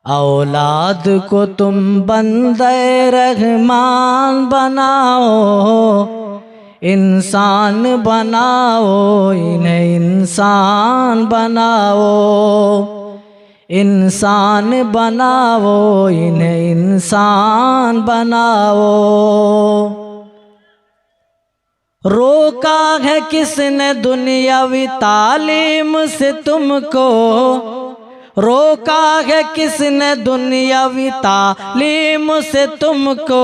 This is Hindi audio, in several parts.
औलाद को तुम बंदे रहमान बनाओ, इंसान बनाओ, इन्हें इंसान बनाओ, इंसान बनाओ, इन्हें इंसान बनाओ। रोका है किसने दुनियावी तालीम से तुमको, रोका है किसने दुनियावी तालीम से तुमको,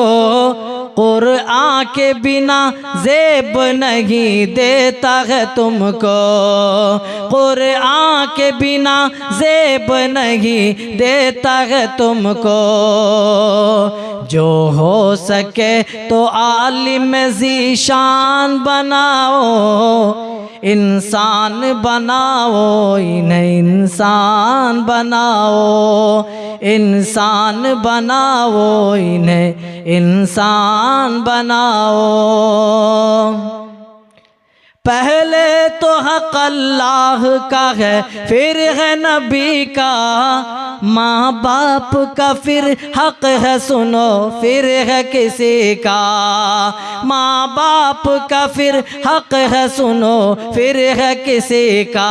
कुरआन के बिना ज़ेब नहीं देता है तुमको, कुरआन के बिना ज़ेब नहीं देता है तुमको। जो हो सके तो आलिम ज़ीशान बनाओ, इंसान बनाओ, इन्हें इंसान बनाओ, इंसान बनाओ, इन्हें इंसान बनाओ। पहले तो हक अल्लाह का है, फिर है नबी का, माँ बाप का फिर हक है सुनो, फिर है किसी का, माँ बाप का फिर हक है सुनो, फिर है किसी का।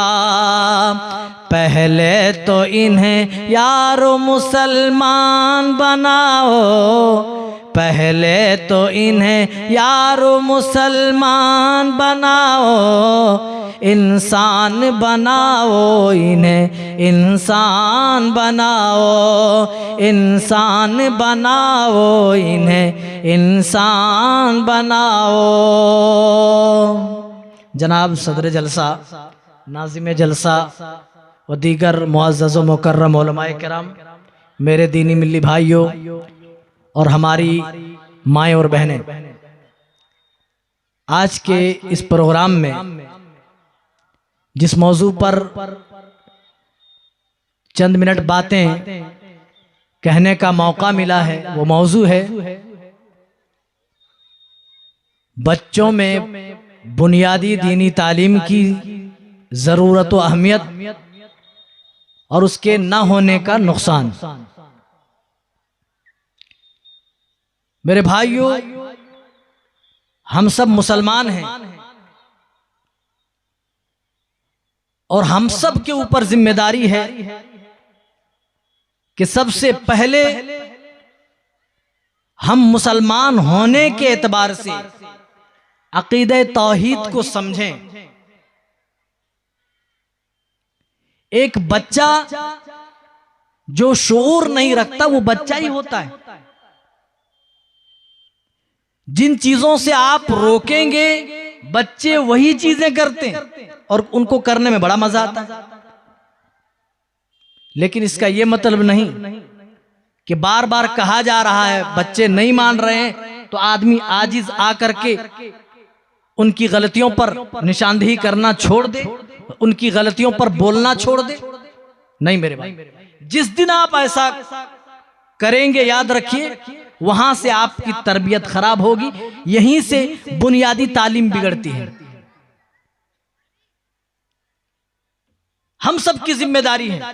पहले तो इन्हें यारो मुसलमान बनाओ, पहले तो इन्हें यारो मुसलमान बनाओ, इंसान बनाओ, इन्हें इंसान बनाओ, इंसान बनाओ, इन्हें इंसान बनाओ। जनाब सदर जलसा, नाज़िम जलसा व दीगर मुअज़्ज़ज़ व मुकर्रम उलमाए किराम, मेरे दीनी मिल्ली भाइयों और हमारी माएँ और बहनें, आज के इस प्रोग्राम में जिस मौजू पर चंद मिनट बातें कहने का मौका मिला है, वो मौजू है बच्चों में बुनियादी दीनी तालीम की ज़रूरत व अहमियत और उसके न होने का नुकसान। मेरे भाइयों, हम सब मुसलमान हैं और हम सब के ऊपर जिम्मेदारी है कि सबसे पहले हम मुसलमान होने के एतबार से अकीदे तौहीद को समझें। एक बच्चा जो शऊर नहीं रखता वो बच्चा ही होता है। जिन चीजों से आप रोकेंगे बच्चे वही चीजें करते हैं और उनको करने में बड़ा मजा आता है। लेकिन इसका यह मतलब नहीं कि बार बार कहा जा रहा है बच्चे नहीं मान रहे हैं तो आदमी आजिज आकर के उनकी गलतियों पर निशानदेही करना छोड़ दे, उनकी गलतियों पर बोलना छोड़ दे। नहीं मेरे भाई, जिस दिन आप ऐसा करेंगे याद रखिए वहां से आपकी तरबियत खराब होगी, यहीं से बुनियादी तालीम बिगड़ती है। हम सब की जिम्मेदारी है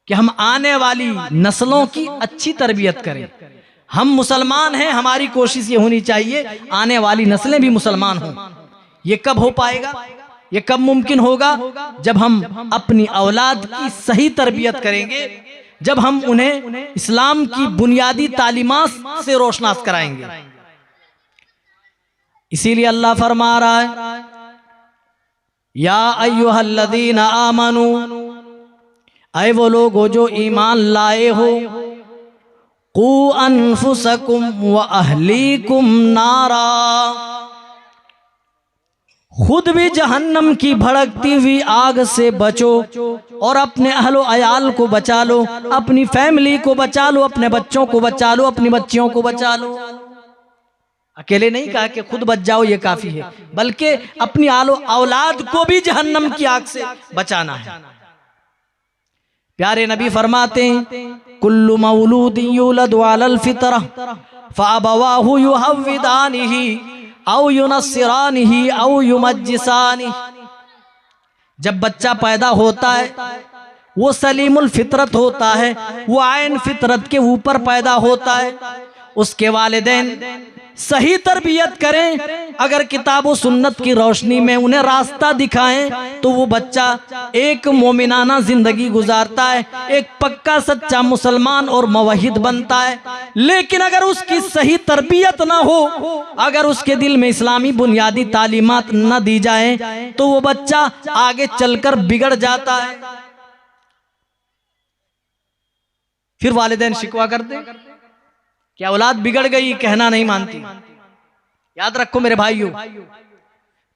कि हम आने वाली नस्लों की अच्छी तरबियत करें। हम मुसलमान हैं, हमारी कोशिश ये होनी चाहिए आने वाली नस्लें भी मुसलमान हों। ये कब हो पाएगा, ये कब मुमकिन होगा? जब हम अपनी औलाद की सही तरबियत करेंगे, जब हम उन्हें इस्लाम की बुनियादी तालीमात से रोशनास कराएंगे। इसीलिए अल्लाह फरमा रहा है, या अय्युहल्लज़ीना आमनू, ऐ वो लोगो जो ईमान लाए हो, कू अनफुसकुम व अहलीकुम नारा, खुद भी जहन्नम की भड़कती हुई आग से बचो और अपने अहलो अयाल को बचा लो, अपनी फैमिली को बचा लो, अपने बच्चों को बचा लो, अपनी बच्चियों को बचा लो। अकेले नहीं कहा कि खुद बच जाओ ये काफी है, बल्कि अपनी आलो औलाद को भी जहन्नम की आग से बचाना है। प्यारे नबी फरमाते हैं, कुल्लु मौलूदिन यूलदु अलल फितरह फअबवाहु युहव्विदानिही औ युनस्सिरानिही औ युमज्जिसानिही। जब बच्चा पैदा होता है वो सलीमुल फितरत होता है, वो आयन फितरत के ऊपर पैदा होता है। उसके वालिदैन सही तरबियत करें, अगर किताब व सुन्नत की रोशनी में उन्हें रास्ता दिखाएं तो वो बच्चा एक मोमिनाना जिंदगी गुजारता है, एक पक्का सच्चा मुसलमान और मुवहिद बनता है। लेकिन अगर उसकी सही तरबियत ना हो, अगर उसके दिल में इस्लामी बुनियादी तालीमात न दी जाए तो वो बच्चा आगे चलकर बिगड़ जाता है। फिर वालिदैन शिकवा करते क्या औलाद बिगड़ गई, कहना नहीं मानती। याद रखो मेरे भाइयों,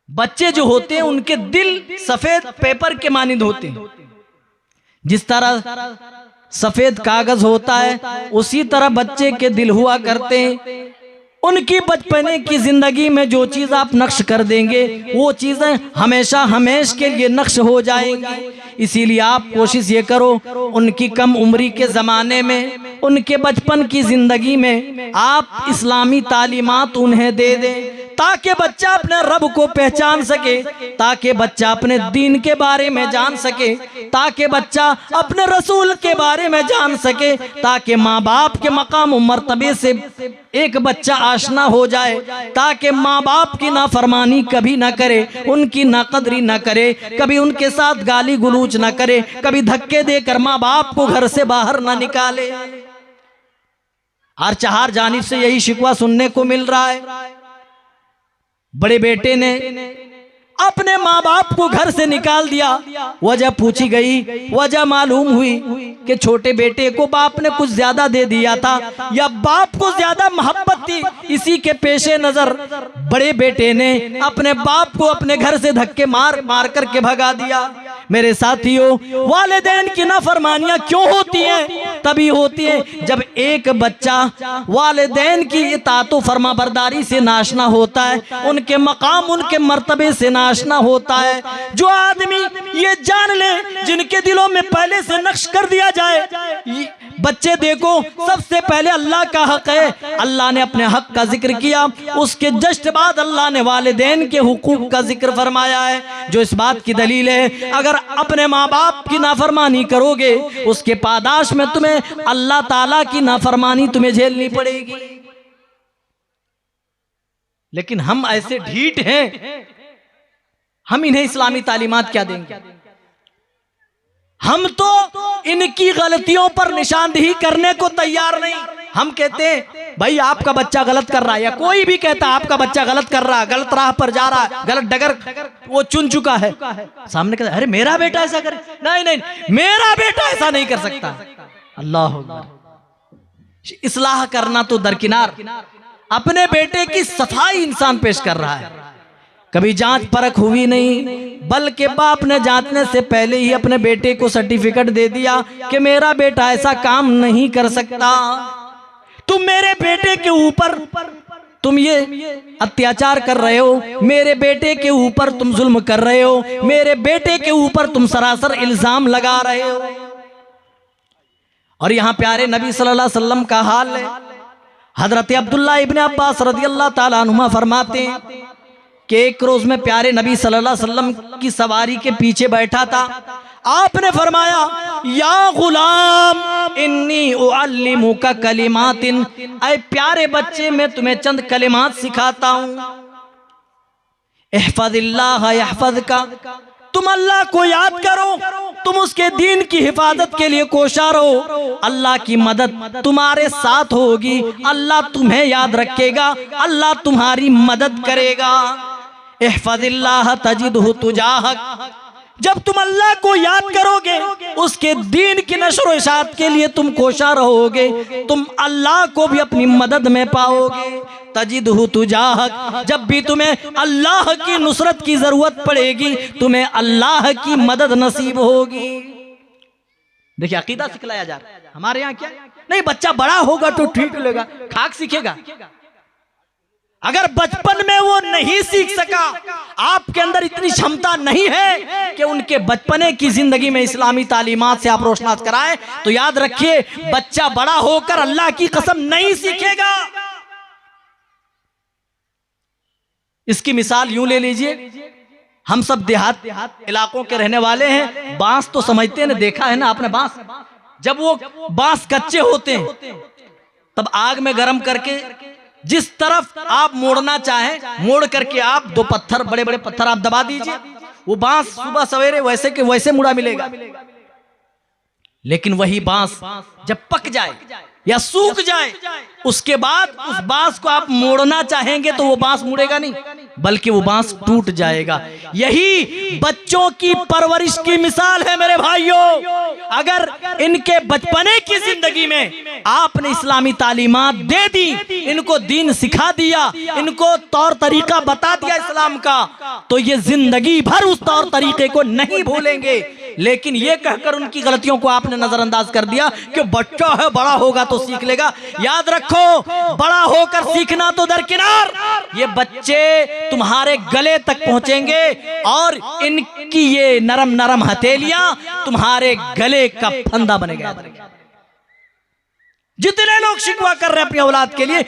बच्चे जो होते हैं उनके दिल सफेद पेपर के मानिंद होते हैं। जिस तरह सफेद कागज होता है उसी तरह बच्चे के दिल हुआ करते हैं। उनकी बचपने की जिंदगी में जो चीज आप नक्श कर देंगे वो चीजें हमेशा हमेश के लिए नक्श हो जाएंगी। इसीलिए आप कोशिश ये करो उनकी कम उम्री के ज़माने में, उनके बचपन की ज़िंदगी में आप इस्लामी तालीमात उन्हें दे दें ताकि बच्चा अपने रब को पहचान सके, ताकि बच्चा अपने दीन के बारे में जान सके, ताकि बच्चा अपने रसूल के बारे में जान सके, ताकि माँ बाप के मकाम मर्तबे से एक बच्चा आशना हो जाए, ताकि माँ बाप की नाफरमानी कभी ना करे, उनकी नाकदरी ना करे, कभी उनके साथ गाली गुलूच ना करे, कभी धक्के देकर माँ बाप को घर से बाहर ना निकाले। हर चार जानिब से यही शिकवा सुनने को मिल रहा है। बड़े बेटे ने अपने माँ बाप को घर से निकाल दिया। वजह पूछी गई, वजह मालूम हुई कि छोटे बेटे को बाप ने कुछ ज्यादा दे दिया था या बाप को ज्यादा मोहब्बत थी। इसी के पेशे नजर बड़े बेटे ने अपने बाप को अपने घर से धक्के मार मार करके भगा दिया। मेरे साथियों, वालिदैन की नाफरमानियां क्यों होती हैं? तभी होती है जब एक बच्चा वालिदैन की इताअत फरमाबरदारी से नाशना होता है, उनके मकाम उनके मर्तबे से नाशना होता है। जो आदमी ये जान ले, जिनके दिलों में पहले से नक्श कर दिया जाए, बच्चे देखो सबसे पहले अल्लाह का हक है, अल्लाह ने अपने हक का जिक्र किया, उसके जस्ट बाद अल्लाह ने वालिदैन के हुकूक का जिक्र फरमाया है। जो इस बात की दलील है अगर अपने माँ बाप की नाफरमानी करोगे उसके पादाश में तुम्हें अल्लाह ताला की नाफरमानी तुम्हें झेलनी पड़ेगी। लेकिन हम ऐसे ढीठ हैं, हम इन्हें इस्लामी तालीमात क्या देंगे? हम तो इनकी गलतियों पर निशानदेही करने को तैयार नहीं। हम कहते हैं भाई आपका बच्चा गलत कर रहा है, या कोई भी कहता है आपका बच्चा गलत कर रहा है, गलत राह पर जा रहा है, गलत डगर वो चुन चुका है, सामने कहता है अरे मेरा बेटा ऐसा करे, नहीं नहीं मेरा बेटा ऐसा नहीं कर सकता। अल्लाह अकबर। इस्लाह करना तो दरकिनार, अपने बेटे की सफाई इंसान पेश कर रहा है। कभी जांच परख हुई नहीं, बल्कि बाप ने जांचने से पहले ही अपने बेटे को सर्टिफिकेट दे दिया कि मेरा बेटा ऐसा काम नहीं कर सकता। तुम मेरे बेटे के ऊपर तुम ये अत्याचार कर रहे हो, मेरे बेटे के ऊपर तुम जुल्म कर रहे हो, मेरे बेटे के ऊपर तुम सरासर इल्जाम लगा रहे हो। और यहाँ प्यारे नबी सल्लल्लाहु अलैहि वसल्लम का हाल है। हजरत अब्दुल्लाह इब्न अब्बास रज़ियल्लाहु ताला अन्हुमा फरमाते हैं कि एक रोज में प्यारे नबी सल्लल्लाहु अलैहि वसल्लम की सवारी के पीछे बैठा था। आपने फरमाया या गुलाम इन्नी उअल्लिमुका कलिमातिन, ऐ प्यारे बच्चे मैं तुम्हें चंद कलिमात सिखाता हूँ। इहफज़िल्लाह यहफज़का, तुम अल्लाह को याद करो, तुम उसके दीन की हिफाजत के लिए कोशा रहो, अल्लाह की मदद तुम्हारे साथ होगी, अल्लाह तुम्हें याद रखेगा, अल्लाह तुम्हारी मदद करेगा। इहफज़िल्लाह तजिदहु तुजाहक, जब तुम अल्लाह को याद करोगे, उसके दीन की नशर व इशाअत के लिए तुम कोशा रहोगे, तुम अल्लाह को भी अपनी मदद में पाओगे। तजिदहु तुजाहक, जब भी तुम्हें अल्लाह की नुसरत की जरूरत पड़ेगी तुम्हें अल्लाह की मदद नसीब होगी। देखिए अकीदा सिखलाया जा रहा है हमारे यहाँ। क्या नहीं, बच्चा बड़ा होगा तो ठीक लगेगा, खाक सीखेगा। अगर बचपन में वो नहीं सीख सका, आपके अंदर इतनी क्षमता नहीं है कि उनके बचपने की जिंदगी में इस्लामी तालीमात से आप रोशनास कराएं, तो याद रखिए बच्चा बड़ा होकर अल्लाह की कसम नहीं सीखेगा। इसकी मिसाल यूं ले लीजिए, हम सब देहात इलाकों के रहने वाले हैं, बांस तो समझते हैं ना, देखा है ना आपने बांस। जब वो बांस कच्चे होते हैं तब आग में गर्म करके जिस तरफ आप मोड़ना चाहें मोड़ करके आप दो पत्थर, बड़े बड़े पत्थर आप दबा दीजिए, वो बांस सुबह सवेरे वैसे के वैसे मुड़ा मिलेगा। लेकिन वही बांस जब पक जाए या सूख जाए, उसके बाद उस बांस को आप मोड़ना चाहेंगे तो वो बांस मुड़ेगा नहीं, बल्कि वो बांस टूट जाएगा। यही बच्चों की परवरिश की मिसाल है मेरे भाइयों। अगर इनके बचपने की जिंदगी में आपने इस्लामी तालीमात दे दी, इनको दीन सिखा दिया, इनको तौर तरीका बता दिया इस्लाम का, तो ये जिंदगी भर उस तौर तरीके को नहीं भूलेंगे। लेकिन ये कहकर उनकी गलतियों को आपने नजरअंदाज कर दिया कि बच्चा है, बड़ा होगा तो सीख लेगा। याद रखो, बड़ा होकर सीखना तो दरकिनार, ये बच्चे तुम्हारे गले तक पहुंचेंगे और इनकी ये नरम नरम हथेलियां तुम्हारे गले का फंदा बनेगा। जितने लोग शिकवा कर रहे हैं अपनी औलाद के लिए,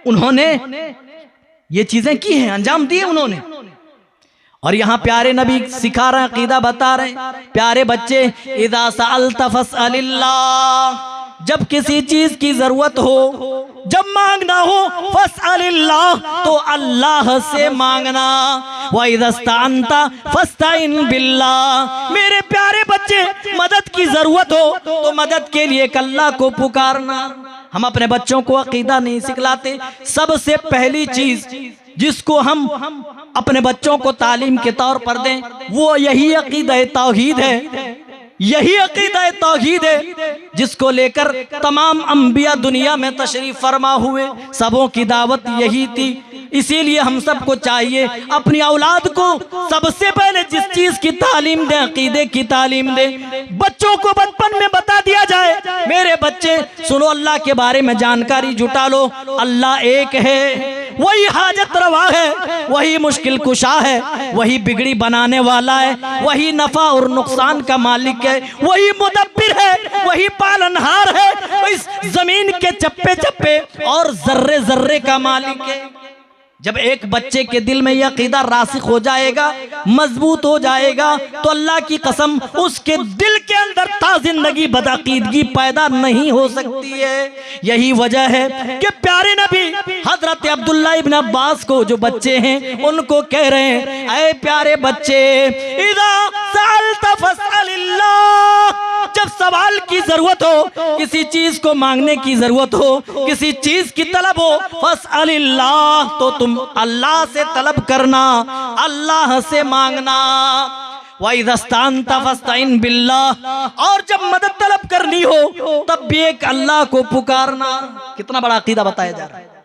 उन्होंने ये चीजें की हैं, अंजाम दिए उन्होंने। और यहाँ प्यारे नबी सिखा रहे हैं, अकीदा बता रहे हैं, प्यारे बच्चे, इदा सअल्ता फस्अलिल्लाह, जब किसी चीज की जरूरत हो, जब मांगना हो, फस्अलिल्लाह, तो अल्लाह से मांगना। व इज़ा इस्तअनता फस्तईन बिल्लाह, मेरे प्यारे बच्चे, मदद की जरूरत हो तो मदद के लिए अल्लाह को पुकारना। हम अपने बच्चों को अकीदा नहीं सिखलाते। सबसे पहली चीज जिसको हम अपने बच्चों को तालीम के तौर पर दें, वो यही अकीदा तौहीद है। यही अकीदा तौहीद है जिसको लेकर तमाम अंबिया दुनिया में तशरीफ फरमा हुए, सबों की दावत यही थी। इसीलिए हम सबको चाहिए अपनी औलाद को सबसे पहले जिस चीज की तालीम दें, अकीदे की तालीम दें। बच्चों को बचपन में बता दिया जाए, मेरे बच्चे सुनो, अल्लाह के बारे में जानकारी जुटा लो, अल्लाह एक है, वही हाजत रवा है, वही मुश्किल कुशा है, वही बिगड़ी बनाने वाला है, वही नफा और नुकसान का मालिक है, वही मुदब्बिर है, वही पालनहार है, इस जमीन के चप्पे चप्पे और जर्रे जर्रे का मालिक है। जब एक बच्चे के दिल में यह अकीदा रासिख हो जाएगा, मजबूत हो जाएगा, तो अल्लाह की कसम उसके दिल के अंदर ता जिंदगी बदअकीदगी पैदा नहीं हो सकती है। यही वजह है कि प्यारे नबी हजरत अब्दुल्ला इब्न अब्बास को, जो बच्चे हैं, उनको कह रहे हैं, ऐ प्यारे बच्चे, इज़ा सअल्ता फस्अलिल्लाह, जब सवाल की जरूरत हो, किसी चीज को मांगने की जरूरत हो, किसी चीज की तलब हो, फस्अलिल्लाह, तो तुम अल्लाह से तलब करना, अल्लाह से मांगना। व इज़ा इस्तअनता फस्तईन बिल्लाह, और जब मदद तलब करनी हो तब भी एक अल्लाह को पुकारना। कितना बड़ा अकीदा बताया जा रहा है।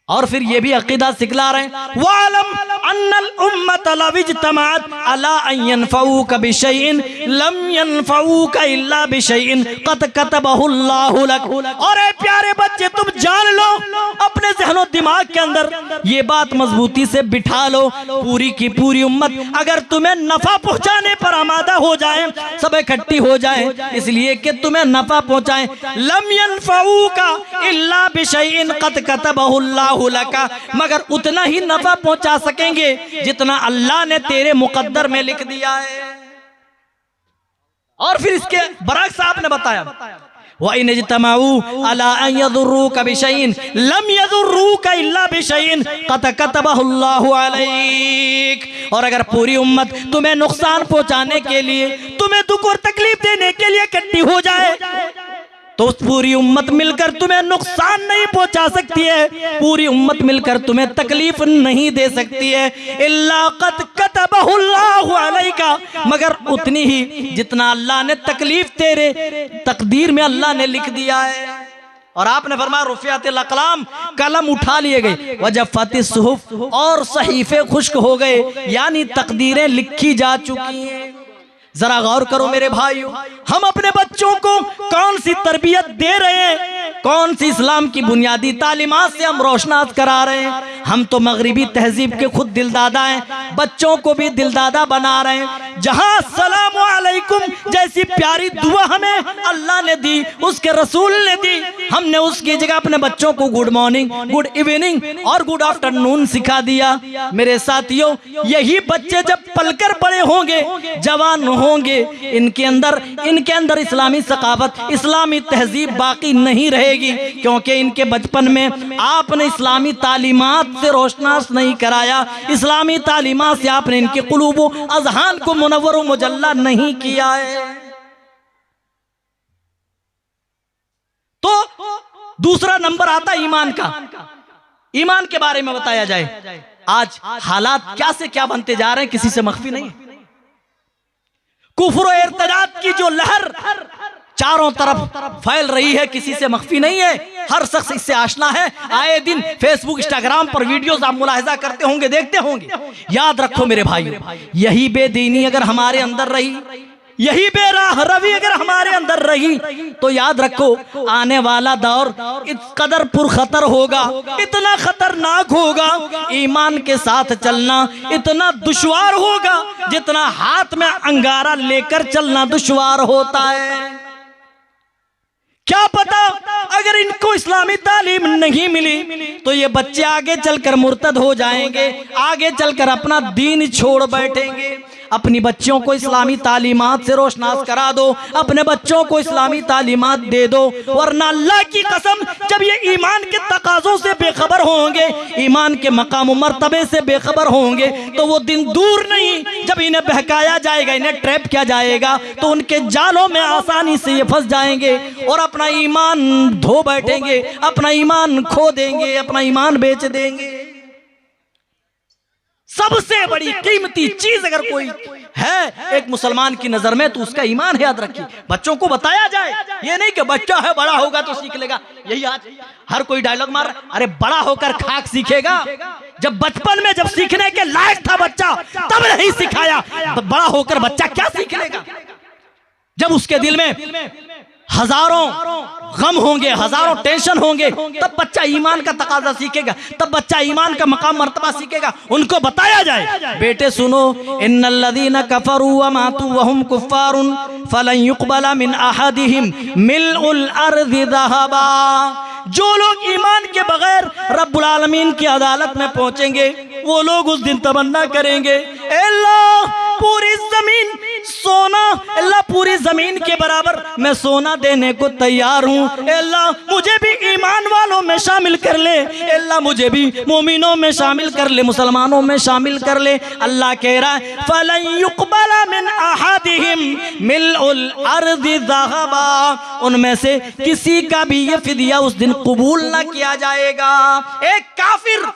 और फिर ये भी अकीदा सिखला रहे हैं, वालम अन्नल उम्मत लव इज्तमाअत अला अन यनफऊका बिशैइन लम यनफऊका इल्ला बिशैइन क़द कतबहु अल्लाहु लक। और ऐ प्यारे बच्चे, तुम जान लो, अपने ज़हनो दिमाग के अंदर ये बात मजबूती से बिठा लो, पूरी की पूरी उम्मत अगर तुम्हें नफा पहुंचाने पर आमादा हो जाए, सब इकट्ठी हो जाए इसलिए कि तुम्हें नफा पहुंचाए, लम यनफऊका इल्ला बिशैइन क़द कतबहु अल्लाहु लका, मगर उतना ही नफा पहुंचा सकेंगे जितना अल्लाह ने तेरे मुकद्दर में लिख दिया है। और फिर इसके बरअक्स आपने बताया, व इन इज्तमाऊ अला अन यदुर्रूका बिशैइन लम यदुर्रूका इल्ला बिशैइन क़द कतबहु अल्लाहु अलैक। और अगर पूरी उम्मत तुम्हें नुकसान पहुंचाने के लिए, तुम्हें दुख और तकलीफ देने के लिए इकट्ठी हो जाए, तो उस पूरी उम्मत मिलकर तुम्हें नुकसान नहीं पहुंचा सकती है, पूरी उम्मत मिलकर तुम्हें तकलीफ नहीं दे सकती है, इल्ला क़द कतबहु अल्लाहु अलैका, मगर उतनी ही जितना अल्लाह ने तकलीफ तेरे तकदीर में अल्लाह ने लिख दिया है। और आपने फरमाया रुफ़िअतिल अक़लाम, कलम उठा लिए गए, वजफ़तिस सुहुफ़, और सहीफे खुश्क हो गए, यानी तकदीरें लिखी जा चुकी हैं। जरा गौर करो मेरे भाइयों, हम अपने बच्चों को कौन सी तरबियत दे रहे हैं, कौन सी इस्लाम की बुनियादी तालीमात से हम रोशनास करा रहे हैं। हम तो मगरिबी तहजीब के खुद दिलदादा हैं, बच्चों को भी दिलदादा बना रहे हैं। जहां अस्सलामु अलैकुम जैसी प्यारी दुआ हमें अल्लाह ने दी, उसके रसूल ने दी, हमने उसकी जगह अपने बच्चों को गुड मॉर्निंग, गुड इवनिंग और गुड आफ्टरनून सिखा दिया। मेरे साथियों, यही बच्चे जब पलकर बड़े होंगे, जवान होंगे, इनके अंदर इस्लामी सकाफत, इस्लामी तहजीब बाकी नहीं रहेगी, क्योंकि इनके बचपन में आपने इस्लामी तालीमात से रोशनास नहीं कराया, इस्लामी तालीमात से आपने इनके कुलूब अज़हान को मुनव्वर व मुजल्ला नहीं किया है। तो दूसरा नंबर आता है ईमान का। ईमान के बारे में बताया जाए। आज हालात क्या से क्या बनते जा रहे हैं, किसी से मख्फी नहीं। कुफ्र और इर्तिदाद की जो लहर चारों तरफ फैल रही है, किसी से मख्फी नहीं है, हर शख्स इससे आशना है। आए दिन फेसबुक, इंस्टाग्राम पर वीडियोस आप मुलाहिजा करते होंगे, देखते होंगे। याद रखो मेरे भाइयों, यही बेदीनी अगर हमारे अंदर रही, यही बेराह रवि अगर हमारे अंदर रही, तो याद रखो आने वाला दौर इस कदर पुरखतर होगा, इतना खतरनाक होगा, ईमान के साथ चलना इतना दुश्वार होगा जितना हाथ में अंगारा लेकर चलना दुश्वार होता है। क्या पता अगर इनको इस्लामी तालीम नहीं मिली तो ये बच्चे आगे चलकर मुर्तद हो जाएंगे, आगे चलकर अपना दीन छोड़ बैठेंगे। अपनी बच्चों को इस्लामी तालीमात से रोशनास करा दो, अपने बच्चों को इस्लामी तालीमात दे दो, वरना अल्लाह की कसम जब ये ईमान के तकाज़ों से बेखबर होंगे, ईमान के मकाम मर्तबे से बेखबर होंगे, तो वो दिन दूर नहीं जब इन्हें बहकाया जाएगा, इन्हें ट्रैप किया जाएगा, तो उनके जालों में आसानी से ये फंस जाएंगे और अपना ईमान धो बैठेंगे, अपना ईमान खो देंगे, अपना ईमान बेच देंगे। सबसे बड़ी कीमती चीज अगर कोई है एक मुसलमान की नजर में तो उसका ईमान है। याद रखिए, बच्चों को बताया जाए, ये नहीं कि बच्चा है बड़ा होगा तो सीख लेगा। यही आज हर कोई डायलॉग मार, अरे बड़ा होकर खाक सीखेगा। जब बचपन में जब सीखने के लायक था बच्चा तब नहीं सिखाया, तो बड़ा होकर बच्चा क्या सीख लेगा? जब उसके दिल में हजारों गम होंगे, हजारों टेंशन होंगे, तब बच्चा ईमान का तकाजा सीखेगा, तब बच्चा ईमान का मकाम मर्तबा सीखेगा। उनको बताया जाए, बेटे सुनो, इन्नल्लज़ीना कफ़रू व मातू व हुम कुफ़्फ़ारुन फ़लन युक़बला मिन अहदिहिम मिल्उल अर्ज़ि ज़हबा। जो लोग ईमान के बगैर रब्बुल आलमीन की अदालत में पहुंचेंगे, वो लोग उस दिन तमन्ना करेंगे, अल्लाह पूरी जमीन सोना, अल्लाह पूरी जमीन के बराबर मैं सोना देने को तैयार हूँ, अल्लाह मुझे भी ईमान वालों में शामिल कर ले, अल्लाह मुझे भी मोमिनों में शामिल कर ले, मुसलमानों में शामिल कर ले। अल्लाह कह रहा है फलन युक़बला मिन अहदिहिम मिल्उल अर्ज़ि ज़हबा, उनमें से किसी का भी ये फिदिया उस दिन कबूल ना किया जाएगा। एक काफिर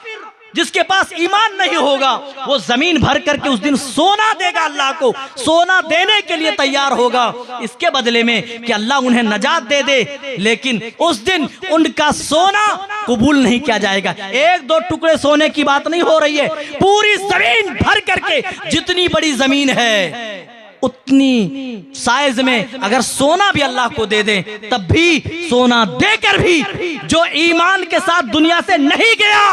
जिसके पास ईमान नहीं होगा वो जमीन भर करके उस दिन सोना देगा, अल्लाह को सोना देने के लिए तैयार होगा, इसके बदले में कि अल्लाह उन्हें नजात दे दे, लेकिन उस दिन उनका सोना कबूल नहीं किया जाएगा। एक दो टुकड़े सोने की बात नहीं हो रही है, पूरी जमीन भर करके, जितनी बड़ी जमीन है उतनी साइज में अगर सोना भी अल्लाह को दे दें, तब भी सोना देकर भी जो ईमान के साथ दुनिया से नहीं गया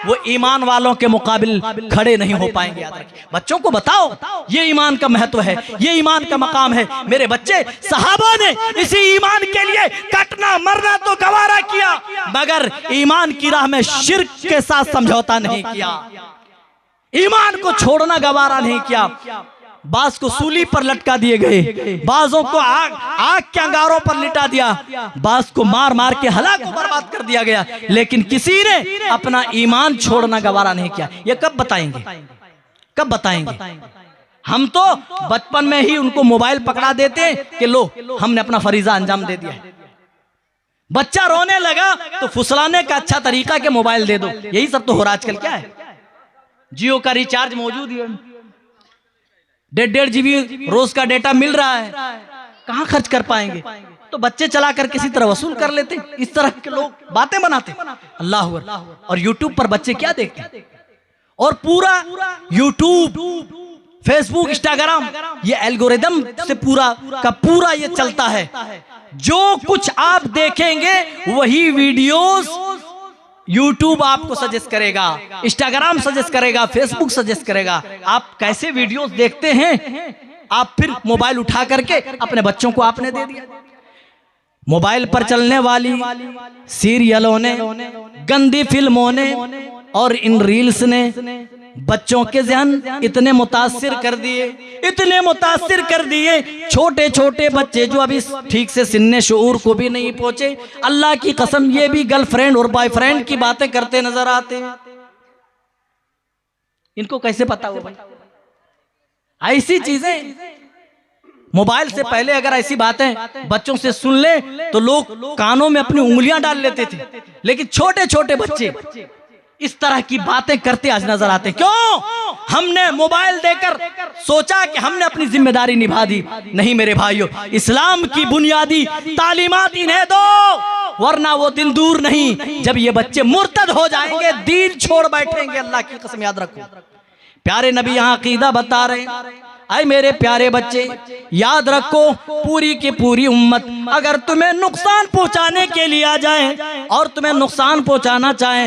वो ईमान वालों के मुकाबिल खड़े नहीं हो पाएंगे। याद रखिए, बच्चों को बताओ ये ईमान का महत्व है, ये ईमान का मकाम है। मेरे बच्चे, सहाबा ने इसी ईमान के लिए कटना मरना तो गवारा किया, मगर ईमान की राह में शिर्क के साथ समझौता नहीं किया, ईमान को छोड़ना गवारा नहीं किया। बाज को सूली पर लटका दिए गए, बाजों को आग के अंगारों पर लिटा दिया, बाज को मार मार के हलाक बर्बाद कर दिया गया, लेकिन किसी ने अपना ईमान छोड़ना गवारा नहीं किया। ये कब बताएंगे, कब बताएंगे? हम तो बचपन में ही उनको मोबाइल पकड़ा देते कि लो हमने अपना फरीजा अंजाम दे दिया। बच्चा रोने लगा तो फुसलाने का अच्छा तरीका के मोबाइल दे दो। यही सब तो हो रहा आजकल। क्या है, जियो का रिचार्ज मौजूद है, 1.5 GB रोज का डेटा मिल रहा है, कहां खर्च कर पाएंगे? तो बच्चे चलाकर किसी तरह वसूल कर लेते। इस तरह के लोग बातें बनाते। अल्लाह अकबर। और यूट्यूब पर बच्चे क्या देखते हैं, और पूरा यूट्यूब, फेसबुक, इंस्टाग्राम, ये एल्गोरिदम से पूरा का पूरा ये चलता है। जो कुछ आप देखेंगे वही वीडियोस यूट्यूब आपको सजेस्ट करेगा, इंस्टाग्राम सजेस्ट करेगा, फेसबुक सजेस्ट करेगा। आप कैसे वीडियोस देखते हैं, आप फिर मोबाइल उठा करके अपने बच्चों को आपने दे दिया। मोबाइल पर चलने वाली सीरियलों ने, गंदी फिल्मों ने और इन रील्स ने बच्चों के ज़हन इतने मुतासिर कर दिए, इतने मुतासिर कर दिए। छोटे छोटे बच्चे जो अभी ठीक से सिन्ने शऊर को भी नहीं पहुंचे, अल्लाह की कसम ये भी गर्लफ्रेंड और बॉयफ्रेंड की बातें करते नजर आते हैं। इनको कैसे पता हो भाई? ऐसी चीजें मोबाइल से पहले अगर ऐसी बातें बच्चों से सुन ले तो लोग कानों में अपनी उंगलियां डाल लेते थे, लेकिन छोटे छोटे बच्चे इस तरह की बातें करते आज नजर आते। क्यों? हमने मोबाइल देकर सोचा कि हमने अपनी जिम्मेदारी निभा दी। नहीं मेरे भाइयों, इस्लाम की बुनियादी तालीमात इन्हें दो, वरना वो दिन दूर नहीं जब ये बच्चे मुर्तद हो जाएंगे, दीन छोड़ बैठेंगे। अल्लाह की कसम याद रखो। प्यारे नबी यहाँ अकीदा बता रहे हैं। आए मेरे प्यारे बच्चे, याद रखो, पूरी की पूरी उम्मत अगर तुम्हें नुकसान पहुंचाने के लिए आ जाए और तुम्हें नुकसान पहुंचाना चाहे,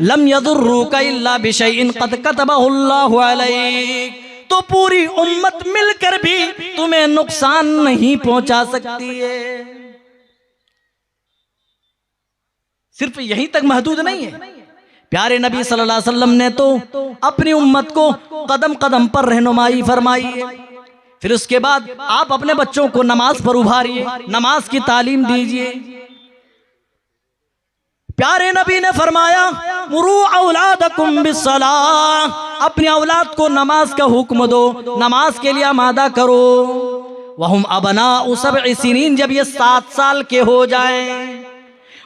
लम यदुर्रुका इल्ला बिशैइन क़द कतबहुल्लाहु अलैक, तो पूरी उम्मत मिलकर भी तुम्हें नुकसान नहीं पहुंचा सकती है। सिर्फ यहीं तक महदूद नहीं है। प्यारे नबी सल्लल्लाहु अलैहि वसल्लम ने तो अपनी उम्मत को कदम कदम पर रहनुमाई फरमाई है। फिर उसके बाद आप अपने बच्चों को नमाज पर उभारिए, नमाज की तालीम दीजिए। प्यारे नबी ने फरमाया, मुरू औलादकुम बिस्सलाह, अपनी औलाद को नमाज का हुक्म दो, नमाज के लिए आमादा करो। वहुम अबनाउ सब'i सिनीन, जब ये 7 साल के हो जाएं।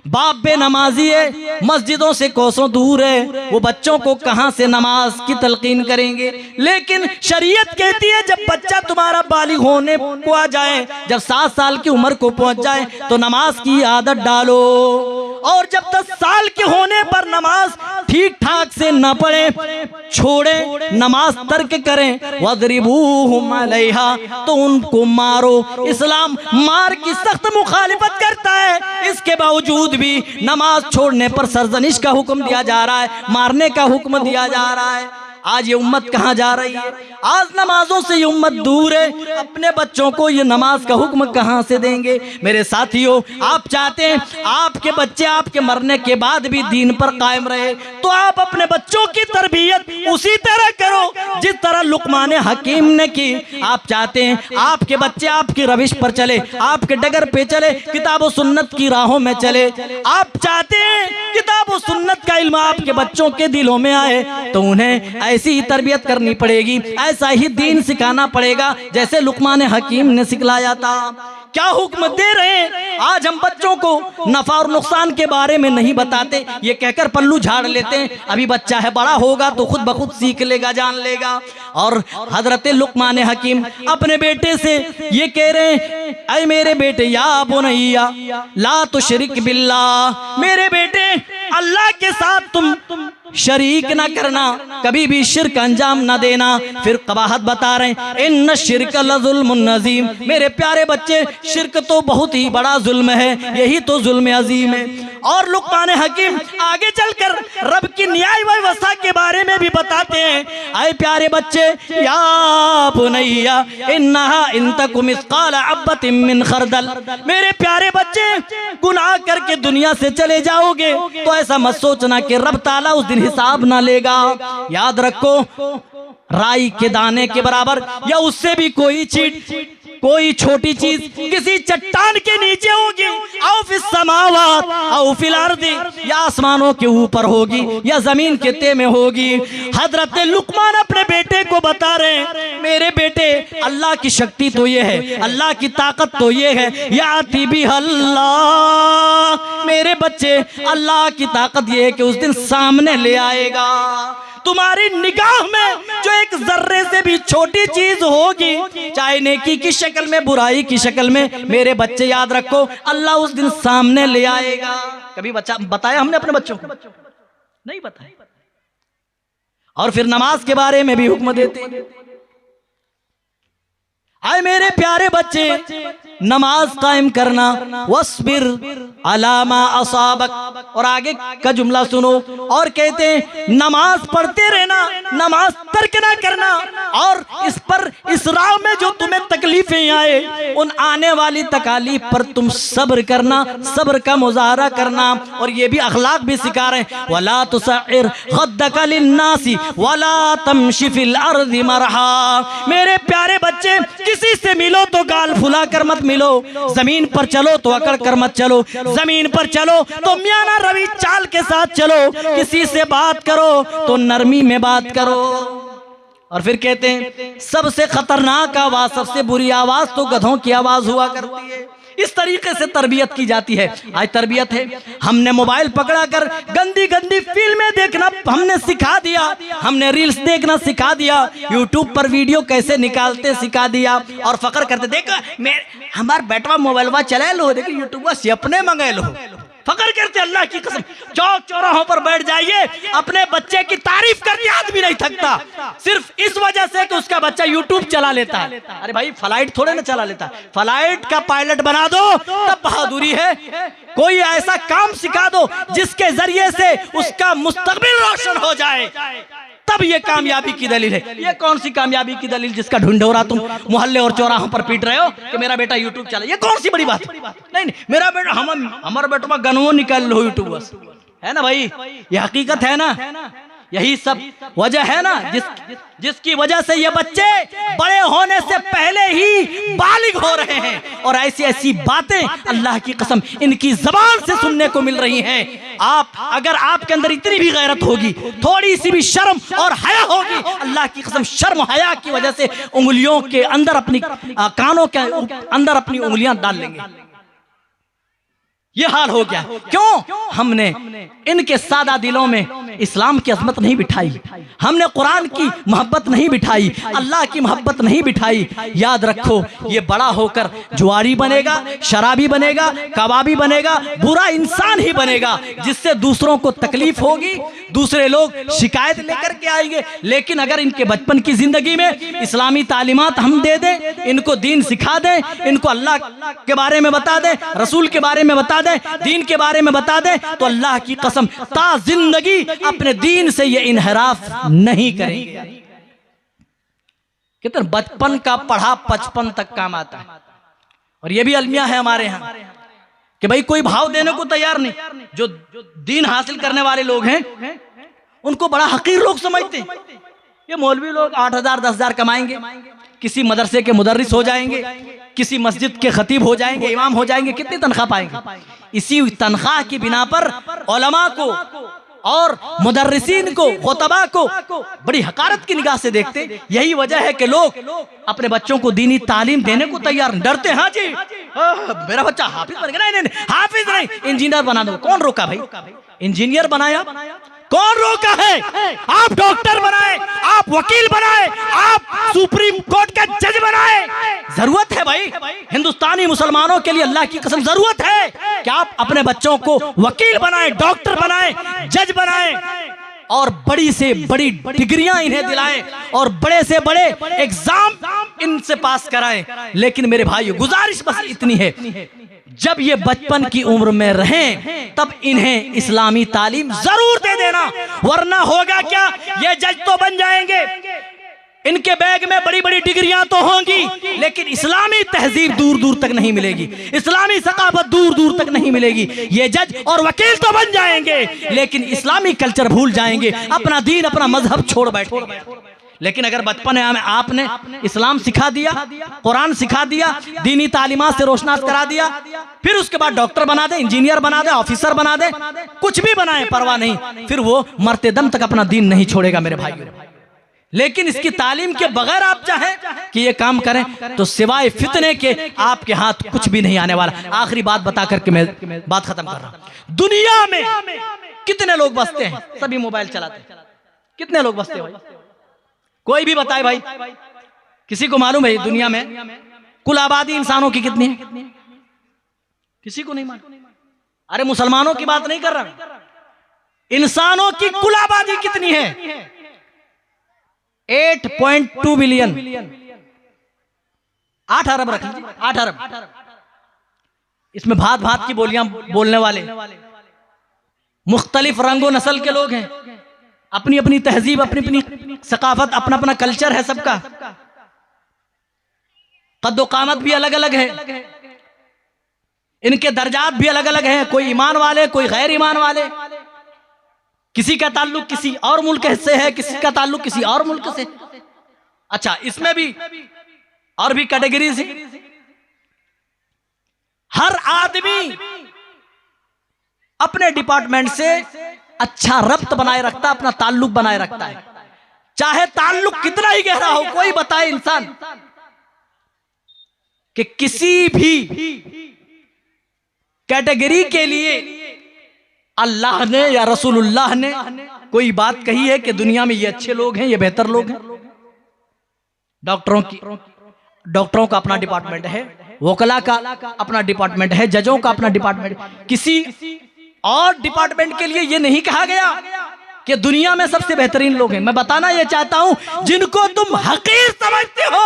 बाप बेनमाजी है, मस्जिदों से कोसों दूर है, वो बच्चों को कहां से नमाज की तलकीन करेंगे। लेकिन शरीयत कहती है जब बच्चा तुम्हारा बालिग होने को आ जाए, जब 7 साल की उम्र को पहुंच जाए तो नमाज की आदत डालो, और जब 10 साल के होने पर नमाज ठीक ठाक से न पढ़े, छोड़े, नमाज तर्क करें, वज़रिबूहुम अलैहा, तो उनको मारो। इस्लाम मार की सख्त मुखालिफत करता है, इसके बावजूद भी नमाज छोड़ने पर सरजनिश का हुक्म दिया जा रहा है, मारने का हुक्म दिया जा रहा है। आज ये उम्मत कहाँ जा रही है? आज नमाजों से ये उम्मत दूर है। अपने बच्चों को ये नमाज का हुक्म कहाँ से देंगे? मेरे साथियों, आप चाहते हैं आपके बच्चे आपके मरने के बाद भी दीन पर कायम रहे, तो आप अपने बच्चों की तरबियत उसी तरह करो जिस तरह लुकमान हकीम ने की। आप चाहते हैं आपके बच्चे आपकी रविश पर चले, आपके डगर पे चले, किताब सुन्नत की राहों में चले। आप चाहते हैं किताब सुन्नत का इल्म आपके बच्चों के दिलों में आए, तो उन्हें ऐसी ही तरबियत करनी पड़ेगी, ऐसा ही दीन सिखाना पड़ेगा जैसे लुकमान हकीम ने सिखलाया था। क्या हुक्म दे रहे हैं? आज हम बच्चों को नफा और नुकसान के बारे में नहीं बताते, ये कहकर पल्लू झाड़ लेते हैं, अभी बच्चा है, बड़ा होगा तो खुद ब खुद सीख लेगा, जान लेगा। और हजरत लुकमान हकीम अपने बेटे से ये कह रहे हैं, ऐ मेरे बेटे, या बुनैया ला तुशरिक बिल्लाह, मेरे बेटे अल्लाह के साथ तुम शरीक ना करना, कभी भी शिर्क अंजाम ना देना। फिर कबाहत बता रहे हैं, इन्न शिर्क लज़ुल्मुन नज़ीम, मेरे प्यारे बच्चे, शिर्क तो बहुत ही बड़ा जुल्म है, यही तो जुल्म अजीम है। और लुकमान हकीम आगे चलकर रब की न्याय व्यवस्था के बारे में भी बताते हैं, आए प्यारे बच्चे, या बुनैया इन्नहा इन तक मिस्काल हब्बतिन मिन खरदल, मेरे प्यारे बच्चे, गुनाह करके दुनिया से चले जाओगे तो ऐसा मत सोचना कि रब ताला उस दिन हिसाब ना लेगा। याद रखो, राई के दाने के बराबर या उससे भी कोई कोई छोटी चीज किसी चट्टान के नीचे होगी, औ फिस समावात औ फिल अर्दी, या आसमानों के ऊपर होगी या जमीन के तह में होगी। हजरत लुकमान अपने बेटे को बता रहे हैं, मेरे बेटे, अल्लाह की शक्ति तो ये है, अल्लाह की ताकत तो ये है, याती भी अल्लाह, मेरे बच्चे, अल्लाह की ताकत ये है कि उस दिन सामने ले आएगा। तुम्हारी निगाह में जो एक जर्रे से भी छोटी चीज होगी, चाहे नेकी की शक्ल में, बुराई की शक्ल में, मेरे बच्चे याद रखो, अल्लाह उस दिन सामने ले आएगा। कभी बच्चा बताया हमने अपने बच्चों को? नहीं बताया। और फिर नमाज के बारे में भी हुक्म देते हैं। आए मेरे प्यारे बच्चे, नमाज कायम करना, वस्बिर अलामा असाबक। और आगे का जुमला सुनो, और कहते हैं नमाज पढ़ते रहना, नमाज तर्क ना करना, और इस पर इस राह में जो तुम्हें तकलीफें आए उन आने वाली तकालीफ पर तुम सब्र करना, सब्र का मुजाहरा करना। और ये भी अखलाक भी सिखा रहे हैं, वला तुसइर खद्दका लिन्नासी वला तमशी फिल अर्दि मरहा। मेरे प्यारे बच्चे, किसी से मिलो तो गाल फुला कर मत मिलो, जमीन पर चलो तो अकड़ कर मत चलो, जमीन पर चलो तो मियाना रवि चाल के साथ चलो, किसी से बात करो तो नरमी में बात करो। और फिर कहते हैं सबसे खतरनाक आवाज, सबसे बुरी आवाज तो गधों की आवाज हुआ करती है। इस तरीके से तरबियत की जाती है। आज तरबियत है, हमने मोबाइल पकड़ा कर गंदी गंदी फिल्में देखना हमने सिखा दिया, हमने रील्स देखना सिखा दिया, यूट्यूब पर वीडियो कैसे निकालते सिखा दिया, और फकर करते देखो हमारा बेटवा मोबाइल चला लो, देखो यूट्यूब से अपने मंगा लो। फकर करते, अल्लाह की कसम चौक चौराहों पर बैठ जाइए, अपने बच्चे की तारीफ करके आदमी नहीं थकता, सिर्फ इस वजह से कि उसका बच्चा यूट्यूब चला लेता है। अरे भाई फ्लाइट थोड़े ना चला लेता, फ्लाइट का पायलट बना दो तब बहादुरी है। कोई ऐसा काम सिखा दो जिसके जरिए से उसका मुस्तकबिल रोशन हो जाए, तब ये कामयाबी की दलील है। ये कौन सी कामयाबी की दलील जिसका ढूंढोरा तुम मोहल्ले और चौराहों पर पीट रहे हो कि मेरा बेटा यूट्यूब चला, ये कौन सी बड़ी बात? नहीं मेरा बेटा, हमारा बेटा गनवो निकाल लो यूट्यूब है ना भाई, ये हकीकत है ना। यही सब वजह है ना जिसकी वजह से ये बच्चे बड़े होने से पहले ही बालिग हो रहे हैं, और ऐसी ऐसी बातें अल्लाह की कसम इनकी जबान से सुनने को मिल रही हैं। आप अगर आपके अंदर इतनी भी गैरत होगी, थोड़ी सी भी शर्म और हया होगी, अल्लाह की कसम शर्म हया की वजह से उंगलियों के अंदर अपनी कानों के अंदर अपनी उंगलियां डाल लेंगे। ये हाल हो गया क्यों? हमने इनके सादा दिलों में इस्लाम की अजमत नहीं बिठाई, हमने कुरान की मोहब्बत नहीं बिठाई, अल्लाह की मोहब्बत नहीं बिठाई। याद रखो, ये बड़ा होकर जुआरी बनेगा, शराबी बनेगा, कबाबी बनेगा, बुरा इंसान ही बनेगा, जिससे दूसरों को तकलीफ होगी, दूसरे लोग शिकायत लेकर के आएंगे। लेकिन अगर इनके बचपन की जिंदगी में इस्लामी तालीमात हम दे दें, इनको दीन सिखा दें, इनको अल्लाह के बारे में बता दें, रसूल के बारे में बता दें, दीन के बारे में बता दें, तो अल्लाह की कसम ता जिंदगी अपने दीन से ये इनहराफ नहीं करेंगे। कितना बचपन का पढ़ा 55 तक काम आता है। और ये भी अलमिया है हमारे यहाँ कि भाई कोई भाव देने को तैयार नहीं। जो दीन हासिल करने वाले लोग हैं उनको बड़ा हकीर लोग समझते हैं। ये मौलवी लोग 8,000 10,000 कमाएंगे, किसी मदरसे के मुदर्रिस हो जाएंगे, किसी मस्जिद के खतीब हो जाएंगे, इमाम हो जाएंगे, कितनी तनख्वाह पाएंगे? इसी तनख्वाह की बिना पर उलमा को और मुदर्रिसीन को, खुतबा को बड़ी हकारत की निगाह से देखते। यही वजह है कि लोग अपने बच्चों को दीनी तालीम देने को तैयार नहीं, डरते। हाँ जी मेरा बच्चा हाफिज बन गया, नहीं हाफिज नहीं, इंजीनियर बना दो। कौन रोका भाई? इंजीनियर बनाया कौन रोका है? आप डॉक्टर बनाए, आप वकील बनाए, आप सुप्रीम कोर्ट के जज बनाए। जरूरत है भाई, हिंदुस्तानी मुसलमानों के लिए अल्लाह की कसम जरूरत है कि आप अपने बच्चों को वकील बनाए, डॉक्टर बनाए, जज बनाए, और बड़ी से बड़ी डिग्रियां इन्हें दिलाएं, और बड़े से बड़े एग्जाम इनसे पास कराएं। लेकिन मेरे भाइयों, गुजारिश बस इतनी है, जब ये बचपन की उम्र में रहें तब इन्हें इस्लामी तालीम जरूर दे देना, वरना होगा क्या? ये जज तो बन जाएंगे, इनके बैग में बड़ी बड़ी डिग्रियां तो होंगी, लेकिन इस्लामी तहजीब दूर दूर तक नहीं मिलेगी, इस्लामी सकाफत दूर दूर तक नहीं मिलेगी। ये जज और वकील तो बन जाएंगे, लेकिन इस्लामी कल्चर भूल जाएंगे, अपना दीन अपना मजहब छोड़ बैठेंगे। लेकिन अगर बचपन में आपने इस्लाम सिखा दिया, कुरान सिखा दिया, दीनी तालीमात से रोशनास करा दिया, फिर उसके बाद डॉक्टर बना दे, इंजीनियर बना दे, ऑफिसर बना दे, कुछ भी बनाए परवाह नहीं, फिर वो मरते दम तक अपना दीन नहीं छोड़ेगा मेरे भाई। लेकिन इसकी तालीम के बगैर आप चाहें कि ये काम करें तो सिवाय फितने के आपके हाथ कुछ भी नहीं आने वाला। आखिरी बात बता करके मैं बात खत्म कर रहा हूं। दुनिया में कितने लोग बसते हैं? सभी मोबाइल चलाते हैं। कितने लोग बसते हैं भाई? कोई भी बताए भाई, किसी को मालूम है दुनिया में कुल आबादी इंसानों की कितनी है? किसी को नहीं मालूम। अरे मुसलमानों की बात नहीं कर रहा, इंसानों की कुल आबादी कितनी है? 8.2 बिलियन। 8 अरब रख लीजिए, 8 अरब। इसमें भांत भांत की बोलियां बोलने वाले मुख्तलिफ रंगो नस्ल के लोग हैं, अपनी अपनी तहजीब, अपनी अपनी सकाफत, अपना अपना कल्चर है सबका, कद्दो कामत भी अलग अलग है, इनके दर्जात भी अलग अलग हैं, कोई ईमान वाले, कोई गैर ईमान वाले, किसी का ताल्लुक किसी और मुल्क से है, किसी का ताल्लुक किसी और मुल्क से। अच्छा, इसमें भी और भी कैटेगरीज है। हर आदमी अपने डिपार्टमेंट से अच्छा रब्त बनाए रखता है, अपना ताल्लुक बनाए रखता है, चाहे ताल्लुक कितना ही गहरा हो। कोई बताए इंसान कि किसी भी कैटेगरी के लिए अल्लाह ने या रसूलुल्लाह ने कोई बात कही है कि दुनिया में ये अच्छे लोग हैं, ये बेहतर लोग हैं। डॉक्टरों का अपना डिपार्टमेंट है, वकला का अपना डिपार्टमेंट है, जजों का अपना डिपार्टमेंट। किसी और डिपार्टमेंट के लिए ये नहीं कहा गया कि दुनिया में सबसे बेहतरीन लोग हैं। मैं बताना ये चाहता हूं, जिनको तुम हकीर समझते हो,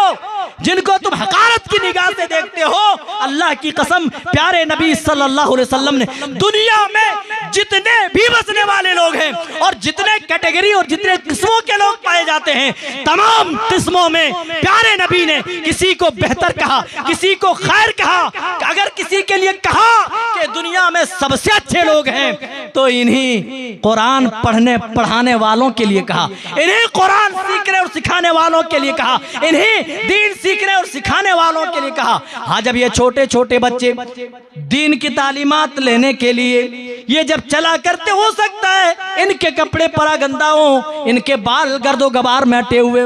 जिनको तुम हकारत की निगाह से देखते हो, अल्लाह की कसम प्यारे नबी सल्लल्लाहु अलैहि वसल्लम ने दुनिया में जितने भी बसने वाले लोग हैं और जितने कैटेगरी और जितने किस्मों के लोग पाए जाते हैं, तमाम किस्मों में प्यारे नबी ने किसी को बेहतर कहा, किसी को खैर कहा। अगर किसी के लिए कहा कि दुनिया में सबसे अच्छे लोग हैं, तो इन्हीं कुरान पढ़ाने वालों के लिए कहा, इन्हीं कुरान सीखने और सिखाने वालों के लिए कहा, इन्हीं दीन सीखने और सिखाने वालों के लिए कहा। हाँ, जब ये छोटे छोटे बच्चे दीन की तालीमात लेने के लिए ये जब चला करते, हो सकता है इनके कपड़े परा गंदा हो, इनके बाल गर्दो गबार में अटे हुए,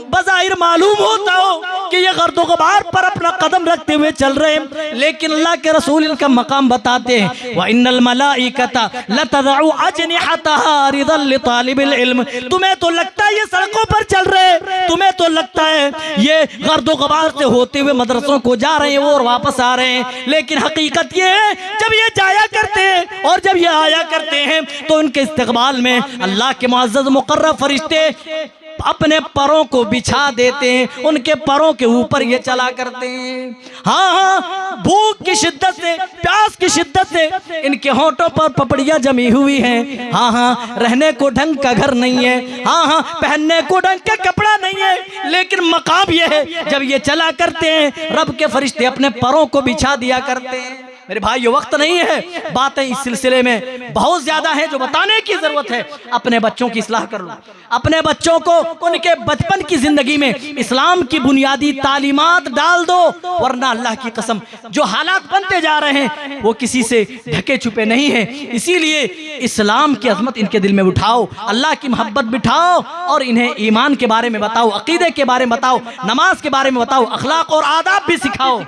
बज़ाहिर मालूम होता हो कि ये गर्दो गबार पर अपना कदम रखते हुए चल रहे हैं, लेकिन अल्लाह के रसूल इनका मकाम बताते हैं, व इन्नल मलाइकता लतदउ अजनिहतहा रिदल लितालिबिल इल्म। तुम्हें तो लगता है ये सड़कों पर चल रहे, तुम्हें तो लगता है ये गर्दो गबार से होते हुए मदरसों को जा रहे हैं और वापस आ रहे हैं, लेकिन हकीकत ये है जब ये जाया करते हैं और जब ये आया करते हैं तो उनके इस्तकबाल में अल्लाह के मुअज़्ज़ज़ मुक़र्रब फरिश्ते अपने परों को बिछा देते हैं, उनके परों के ऊपर ये चला करते हैं। हाँ, भूख की शिद्दत से, प्यास की शिद्दत से इनके होंठों पर पपड़ियां जमी हुई हैं। हाँ, रहने को ढंग का घर नहीं है, हाँ, पहनने को ढंग का कपड़ा नहीं है, लेकिन मकाम ये है जब ये चला करते हैं रब के फरिश्ते अपने परों को बिछा दिया करते हैं। मेरे भाई, ये वक्त नहीं है, बातें इस सिलसिले में बहुत ज्यादा हैं जो बताने की जरूरत है। अपने बच्चों की इस्लाह कर लो, अपने बच्चों को उनके बचपन की जिंदगी में इस्लाम की बुनियादी तालीमात डाल दो, वरना अल्लाह की कसम जो हालात बनते जा रहे हैं वो किसी से ढके छुपे नहीं है। इसीलिए इस्लाम की अजमत इनके दिल में उठाओ, अल्लाह की मोहब्बत बिठाओ और इन्हें ईमान के बारे में बताओ, अकीदे के बारे में बताओ, नमाज के बारे में बताओ, अखलाक और आदाब भी सिखाओ।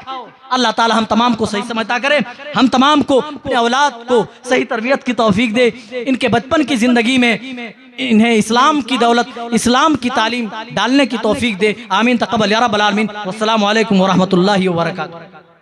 अल्लाह ताला हम तमाम को सही समझता करे, हम तमाम को अपने औलाद को सही तरबियत की तौफीक दे, इनके बचपन की ज़िंदगी में इन्हें इस्लाम की दौलत, इस्लाम की तालीम डालने की तौफीक दे। आमीन तक़ब्बल या रब्बल आलमीन। वस्सलामु अलैकुम व रहमतुल्लाहि व बरकातुहू।